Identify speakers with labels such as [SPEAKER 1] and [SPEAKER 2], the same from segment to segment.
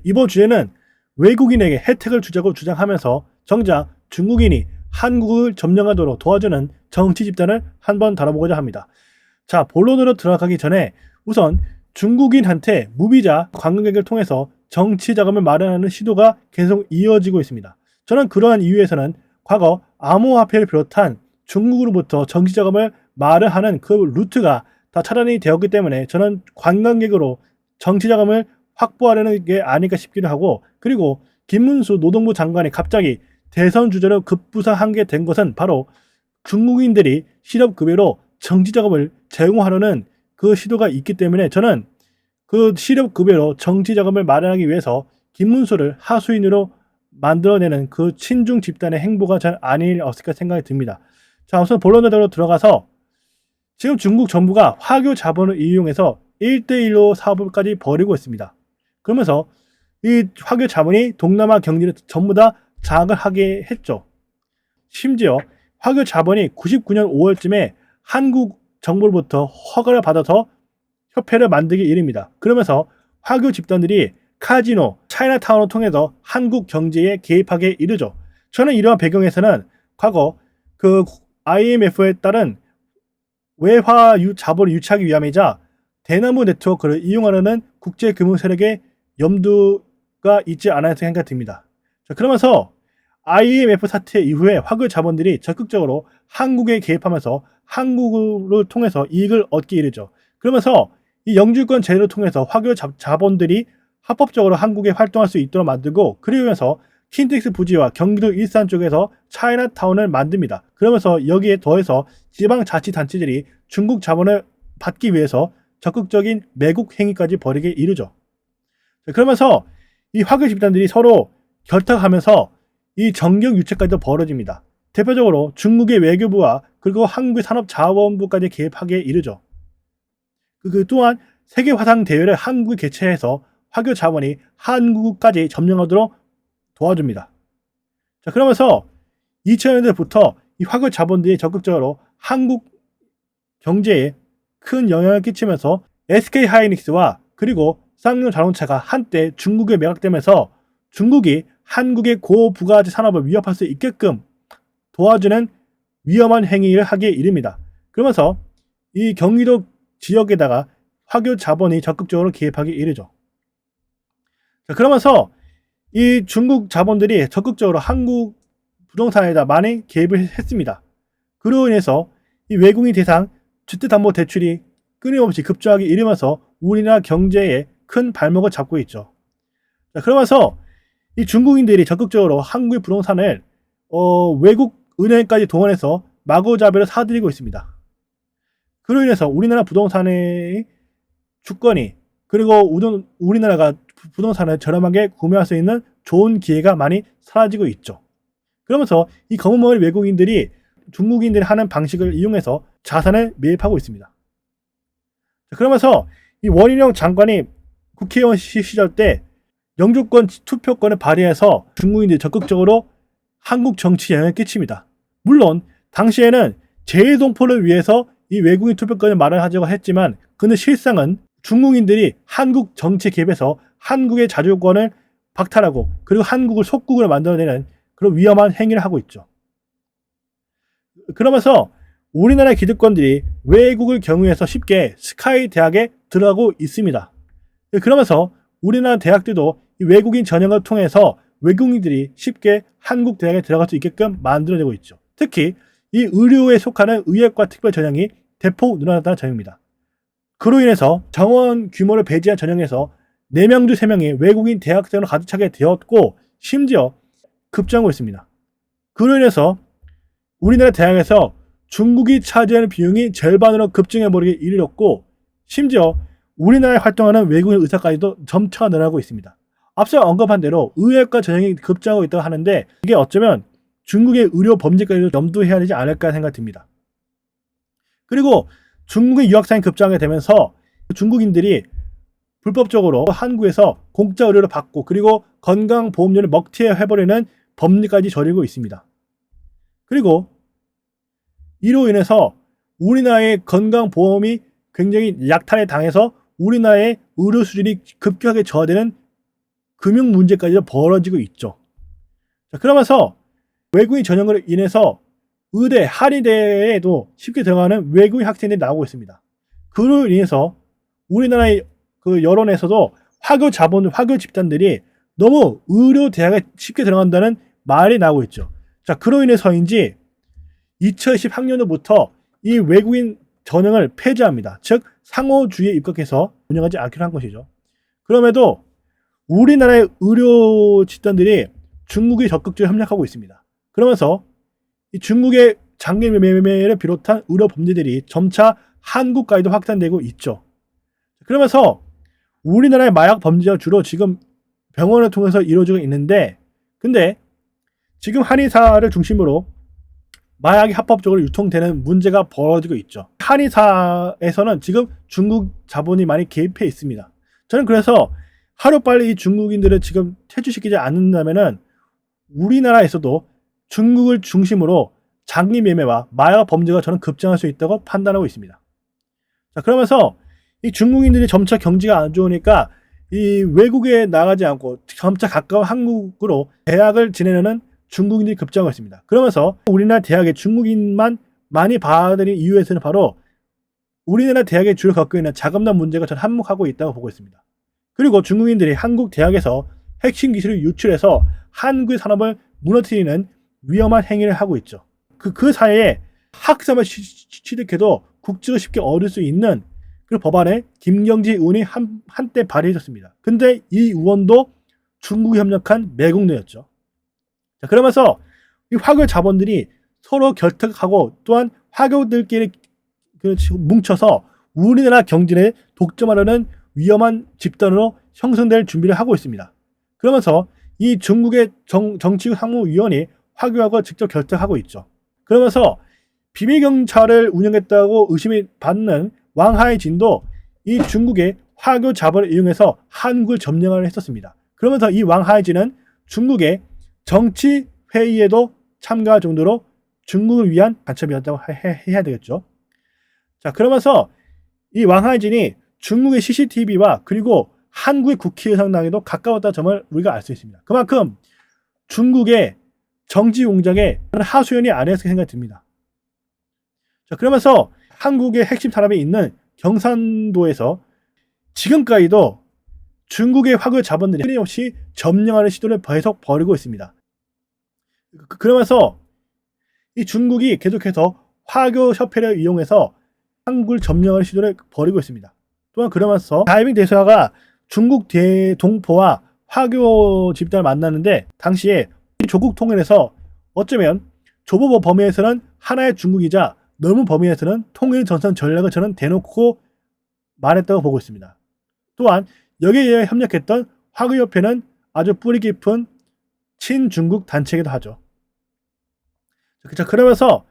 [SPEAKER 1] 이번 주제는 외국인에게 혜택을 주자고 주장하면서 정작 중국인이 한국을 점령하도록 도와주는 정치 집단을 한번 다뤄보고자 합니다. 자, 본론으로 들어가기 전에 우선 중국인한테 무비자 관광객을 통해서 정치 자금을 마련하는 시도가 계속 이어지고 있습니다. 저는 그러한 이유에서는 과거 암호화폐를 비롯한 중국으로부터 정치 자금을 마련하는 그 루트가 다 차단이 되었기 때문에 저는 관광객으로 정치 자금을 확보하려는 게 아닐까 싶기도 하고, 그리고 김문수 노동부 장관이 갑자기 대선 주자로 급부상하게 된 것은 바로 중국인들이 실업급여로 정치 자금을 제공하려는 그 시도가 있기 때문에 저는 그 실업급여로 정치 자금을 마련하기 위해서 김문수를 하수인으로 만들어내는 그 친중 집단의 행보가 잘 아니었을까 생각이 듭니다. 자, 우선 본론으로 들어가서 지금 중국 정부가 화교 자본을 이용해서 1대1로 사업을까지 벌이고 있습니다. 그러면서 이 화교 자본이 동남아 경제를 전부 다 장악을 하게 했죠. 심지어 화교 자본이 99년 5월쯤에 한국 정부로부터 허가를 받아서 협회를 만들기 이릅니다. 그러면서 화교 집단들이 카지노, 차이나타운을 통해서 한국 경제에 개입하게 이르죠. 저는 이러한 배경에서는 과거 그 IMF에 따른 외화 자본을 유치하기 위함이자 대나무 네트워크를 이용하려는 국제금융 세력의 염두가 있지 않아야 생각이 듭니다. 자, 그러면서 IMF 사태 이후에 화교 자본들이 적극적으로 한국에 개입하면서 한국을 통해서 이익을 얻기 이르죠. 그러면서 이 영주권 제도를 통해서 화교 자본들이 합법적으로 한국에 활동할 수 있도록 만들고, 그러면서 킨텍스 부지와 경기도 일산 쪽에서 차이나타운을 만듭니다. 그러면서 여기에 더해서 지방자치단체들이 중국 자본을 받기 위해서 적극적인 매국 행위까지 벌이게 이르죠. 그러면서 이 화교 집단들이 서로 결탁하면서 이 정경 유착까지도 벌어집니다. 대표적으로 중국의 외교부와 그리고 한국의 산업자원부까지 개입하게 이르죠. 그 또한 세계화상 대회를 한국이 개최해서 화교 자본이 한국까지 점령하도록 도와줍니다. 자, 그러면서 2000년대부터 이 화교 자본들이 적극적으로 한국 경제에 큰 영향을 끼치면서 SK 하이닉스와 그리고 쌍용 자동차가 한때 중국에 매각되면서 중국이 한국의 고부가가치 산업을 위협할 수 있게끔 도와주는 위험한 행위를 하기에 이릅니다. 그러면서 이 경기도 지역에다가 화교 자본이 적극적으로 개입하기 이르죠. 자, 그러면서 이 중국 자본들이 적극적으로 한국 부동산에다 많이 개입을 했습니다. 그로 인해서 이 외국인 대상 주택담보대출이 끊임없이 급증하기 이르면서 우리나라 경제에 큰 발목을 잡고 있죠. 자, 그러면서 이 중국인들이 적극적으로 한국의 부동산을 외국 은행까지 동원해서 마구잡이로 사들이고 있습니다. 그로 인해서 우리나라 부동산의 주권이, 그리고 우리나라가 부동산을 저렴하게 구매할 수 있는 좋은 기회가 많이 사라지고 있죠. 그러면서 이 검은머리 외국인들이 중국인들이 하는 방식을 이용해서 자산을 매입하고 있습니다. 그러면서 이 원희룡 장관이 국회의원 시절 때 영주권 투표권을 발휘해서 중국인들이 적극적으로 한국 정치에 영향을 끼칩니다. 물론 당시에는 재해동포를 위해서 이 외국인 투표권을 마련하자고 했지만, 근데 실상은 중국인들이 한국 정치 개입해서 한국의 자주권을 박탈하고 그리고 한국을 속국으로 만들어내는 그런 위험한 행위를 하고 있죠. 그러면서 우리나라 기득권들이 외국을 경유해서 쉽게 스카이 대학에 들어가고 있습니다. 그러면서 우리나라 대학들도 이 외국인 전형을 통해서 외국인들이 쉽게 한국 대학에 들어갈 수 있게끔 만들어내고 있죠. 특히 이 의료에 속하는 의학과 특별 전형이 대폭 늘어났다는 점입니다. 그로 인해서 정원 규모를 배제한 전형에서 4명 중 3명이 외국인 대학생으로 가득 차게 되었고, 심지어 급증하고 있습니다. 그로 인해서 우리나라 대학에서 중국이 차지하는 비용이 절반으로 급증해버리게 이르렀고, 심지어 우리나라에 활동하는 외국인 의사까지도 점차가 늘어나고 있습니다. 앞서 언급한 대로 의학과 전형이 급증하고 있다고 하는데, 이게 어쩌면 중국의 의료 범죄까지도 염두해야 되지 않을까 생각이 듭니다. 그리고 중국의 유학생이 급증하게 되면서 중국인들이 불법적으로 한국에서 공짜 의료를 받고 그리고 건강보험료를 먹튀해버리는 법리까지 저지르고 있습니다. 그리고 이로 인해서 우리나라의 건강보험이 굉장히 약탈에 당해서 우리나라의 의료 수준이 급격하게 저하되는 금융 문제까지도 벌어지고 있죠. 자, 그러면서 외국인 전형으로 인해서 의대, 한의대에도 쉽게 들어가는 외국인 학생들이 나오고 있습니다. 그로 인해서 우리나라의 그 여론에서도 화교 자본, 화교 집단들이 너무 의료 대학에 쉽게 들어간다는 말이 나오고 있죠. 자, 그로 인해서인지 2020 학년도부터 이 외국인 전형을 폐지합니다. 즉 상호주의에 입각해서 운영하지 않기로 한 것이죠. 그럼에도 우리나라의 의료 집단들이 중국이 적극적으로 협력하고 있습니다. 그러면서 이 중국의 장기 매매를 비롯한 의료 범죄들이 점차 한국까지도 확산되고 있죠. 그러면서 우리나라의 마약 범죄가 주로 지금 병원을 통해서 이루어지고 있는데, 근데 지금 한의사를 중심으로 마약이 합법적으로 유통되는 문제가 벌어지고 있죠. 한의사에서는 지금 중국 자본이 많이 개입해 있습니다. 저는 그래서 하루빨리 이 중국인들을 지금 퇴출시키지 않는다면은 우리나라에서도 중국을 중심으로 장기 매매와 마약 범죄가 저는 급증할 수 있다고 판단하고 있습니다. 자, 그러면서 이 중국인들이 점차 경제가 안 좋으니까 이 외국에 나가지 않고 점차 가까운 한국으로 대학을 지내려는 중국인들이 급증하고 있습니다. 그러면서 우리나라 대학에 중국인만 많이 받아들인 이유에서는 바로 우리나라 대학의 주로 겪고 있는 자금난 문제가 저는 한몫하고 있다고 보고 있습니다. 그리고 중국인들이 한국 대학에서 핵심 기술을 유출해서 한국의 산업을 무너뜨리는 위험한 행위를 하고 있죠. 그 사이에 학점을 취득해도 국적을 쉽게 얻을 수 있는 그 법안에 김경지 의원이 한때 발의했었습니다. 근데 이 의원도 중국이 협력한 매국노였죠. 자, 그러면서 이 화교 자본들이 서로 결탁하고 또한 화교들끼리 뭉쳐서 우리나라 경제를 독점하려는 위험한 집단으로 형성될 준비를 하고 있습니다. 그러면서 이 중국의 정치상무위원이 화교하고 직접 결탁하고 있죠. 그러면서 비밀경찰을 운영했다고 의심이 받는 왕하이진도 이 중국의 화교 자본을 이용해서 한국을 점령을 했었습니다. 그러면서 이 왕하이진은 중국의 정치회의에도 참가할 정도로 중국을 위한 간첩이었다고 해야 되겠죠. 자, 그러면서 이 왕하이진이 중국의 CCTV와 그리고 한국의 국회의장당에도 가까웠다는 점을 우리가 알 수 있습니다. 그만큼 중국의 정치 공작에 하수연이 아니었을 생각이 듭니다. 자, 그러면서 한국의 핵심 산업에 있는 경산도에서 지금까지도 중국의 화교 자본들이 끊임없이 점령하는 시도를 계속 벌이고 있습니다. 그러면서 이 중국이 계속해서 화교 협회를 이용해서 한국을 점령하는 시도를 벌이고 있습니다. 또한 그러면서 다이빙 대사가 중국 대동포와 화교 집단을 만났는데 당시에 조국 통일에서 어쩌면 좁은 범위에서는 하나의 중국이자 넓은 범위에서는 통일 전선 전략을 저는 대놓고 말했다고 보고 있습니다. 또한 여기에 협력했던 화교협회는 아주 뿌리 깊은 친중국 단체이기도 하죠. 자, 그러면서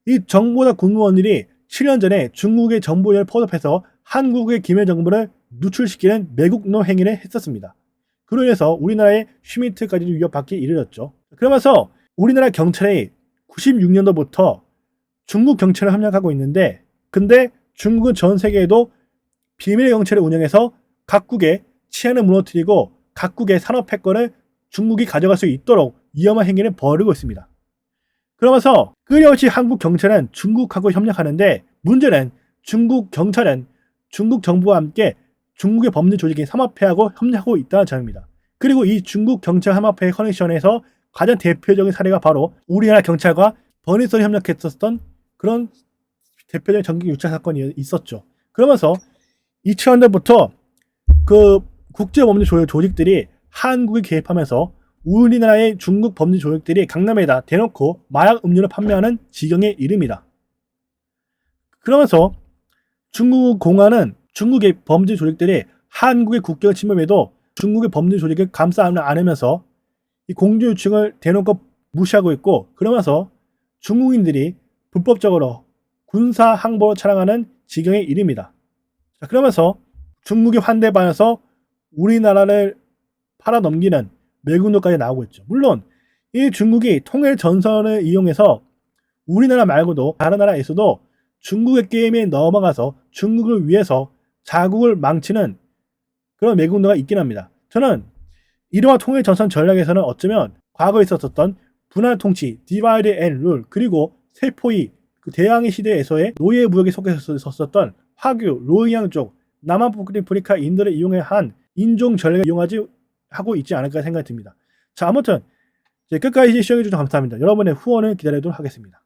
[SPEAKER 1] 이 정보다 공무원들이 7년 전에 중국의 정보를 포섭해서 한국의 기밀 정보를 누출시키는 매국노 행위를 했었습니다. 그로 인해서 우리나라의 슈미트까지도 위협받기 이르렀죠. 그러면서 우리나라 경찰이 96년도부터 중국 경찰에 협력하고 있는데, 근데 중국은 전 세계에도 비밀 경찰을 운영해서 각국의 치안을 무너뜨리고 각국의 산업 패권을 중국이 가져갈 수 있도록 위험한 행위를 벌이고 있습니다. 그러면서 끊임없이 한국 경찰은 중국하고 협력하는데, 문제는 중국 경찰은 중국 정부와 함께 중국의 범죄 조직인 삼합회하고 협력하고 있다는 점입니다. 그리고 이 중국 경찰 삼합회 커넥션에서 가장 대표적인 사례가 바로 우리나라 경찰과 버니썬이 협력했었던 그런 대표적인 전기 유착 사건이 있었죠. 그러면서 2000년대부터 그 국제범죄 조직들이 한국에 개입하면서 우리나라의 중국 범죄 조직들이 강남에다 대놓고 마약 음료를 판매하는 지경에 이릅니다. 그러면서 중국 공안은 중국의 범죄 조직들이 한국의 국경을 침범해도 중국의 범죄 조직을 감싸 안으면서 이 공조 요청을 대놓고 무시하고 있고, 그러면서 중국인들이 불법적으로 군사 항복을 차량하는 지경에 이릅니다. 자, 그러면서 중국이 환대받아서 우리나라를 팔아넘기는 매국노까지 나오고 있죠. 물론 이 중국이 통일 전선을 이용해서 우리나라 말고도 다른 나라에서도 중국의 게임에 넘어가서 중국을 위해서 자국을 망치는 그런 매국노가 있긴 합니다. 저는 이러한 통일 전선 전략에서는 어쩌면 과거에 있었던 분할 통치, 디바이드 앤 룰, 그리고 세포위, 그 대항해 시대에서의 노예 무역에 속했었던 화교, 로히앙 쪽, 남아프리카 인들을 이용해 한 인종 전략을 이용하지 하고 있지 않을까 생각이 듭니다. 자, 아무튼 끝까지 시청해주셔서 감사합니다. 여러분의 후원을 기다리도록 하겠습니다.